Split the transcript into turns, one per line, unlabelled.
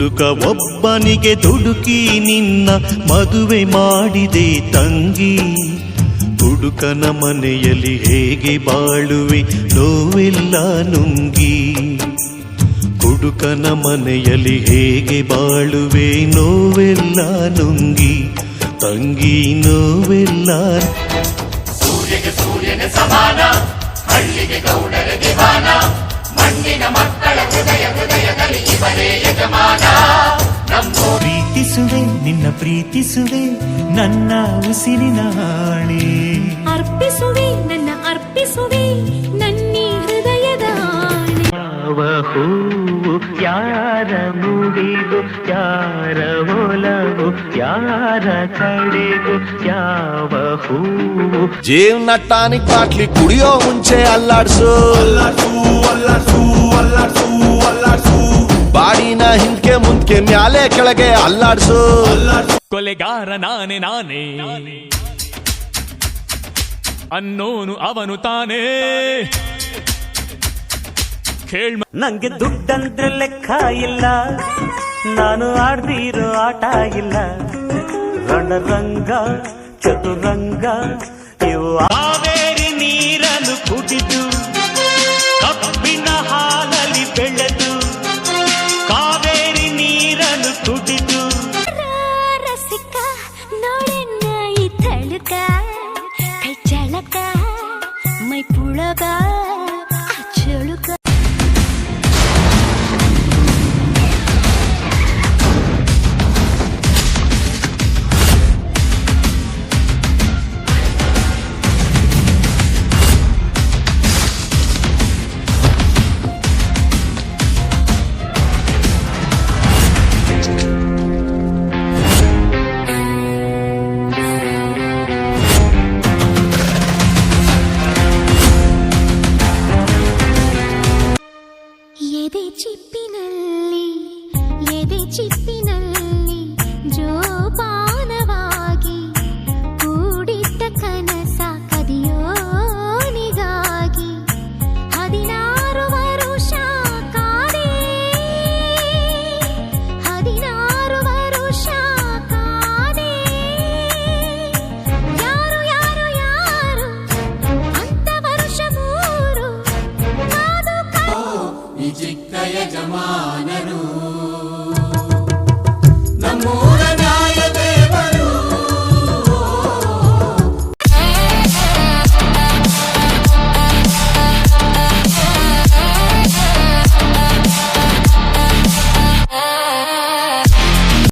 ಹುಡುಕ ಒಬ್ಬನಿಗೆ ದುಡುಕಿ ನಿನ್ನ ಮದುವೆ ಮಾಡಿದೆ ತಂಗಿ. ಹುಡುಕನ ಮನೆಯಲ್ಲಿ ಹೇಗೆ ಬಾಳುವೆ ನೋವೆಲ್ಲ ನುಂಗಿ. ಹುಡುಕನ ಮನೆಯಲ್ಲಿ ಹೇಗೆ ಬಾಳುವೆ ನೋವೆಲ್ಲ ನುಂಗಿ. ತಂಗಿ ನೋವೆಲ್ಲ
ಸೂರ್ಯಗೆ ಸೂರ್ಯನ ಸಮಾನ, ಹಳ್ಳಿಗೆ ಗೌಡರ ದಿವಾನ, ಮಣ್ಣಿನ ಮಕ್ಕಳ ಹೃದಯ ಹೃದಯದಲ್ಲಿ ಇವರೇ ಯಜಮಾನ.
ಪ್ರೀತಿಸುವೆ ನಿನ್ನ ಪ್ರೀತಿಸುವೆ ನನ್ನ ಉಸಿರಿನ ಹಾಳೆ.
ಅರ್ಪಿಸುವೆ ನನ್ನ ಅರ್ಪಿಸುವೆ ನನ್ನಿ ಹೃದಯದ ಹಾಳೆ.
ಯಾವ ಹೂವು ಯಾರ ಮುಡಿಗೂ, ಯಾರ ಒಲವು ಯಾರ ಕಡೆಗೂ, ಯಾವ ಹೂವು.
ಜೀವನ ಟಾನಿಕ್ ಬಾಟ್ಲಿ ಕುಡಿಯೋ ಮುಂಚೆ ಅಲ್ಲಾಡ್ಸು, ಬಾಡಿನ ಹಿಂದ್ಕೆ ಮುಂದ್ಕೆ ಮ್ಯಾಲೆ ಕೆಳಗೆ ಅಲ್ಲಾಡ್ಸು.
ಕೊಲೆಗಾರ ನಾನೇ ನಾನೇ ಅನ್ನೋನು ಅವನು ತಾನೇ.
ನಂಗೆ ದುಡ್ಡಂದ್ರೆ ಲೆಕ್ಕ ಇಲ್ಲ, ನಾನು ಆಡ್ದಿರೋ ಆಟ ಇಲ್ಲ. ರಣರಂಗ ಚತುರಂಗ ಇವು ಕಾವೇರಿ ನೀರನ್ನು ಕುಡಿದು ಕಬ್ಬಿನ ಹಾಲಲ್ಲಿ ಬೆಳೆದು, ಕಾವೇರಿ ನೀರನ್ನು ಕುಡಿದು.
ರಸಿಕ ನೋಡೆನ್ನ ಈ ತಳುಕ, ಕೈ ಚಳಕ ಮೈ ಪುಳಗ ಚಳುಕ. ಎದೆ ಚಿಪ್ಪಿನಲ್ಲಿ ಜೋಪಾನವಾಗಿ ಕೂಡಿಟ್ಟ ಕನಸ ಕದಿಯೋನಿಗಾಗಿ 16 ವರುಷ ಕಾದೆ, 16 ವರುಷ ಕಾದೆ. ಯಾರು ಯಾರು ಯಾರು ಅಂತ ವರುಷ 3 ಕಾದು
ಈ ಚಿಕ್ಕ ಯಜಮಾನರು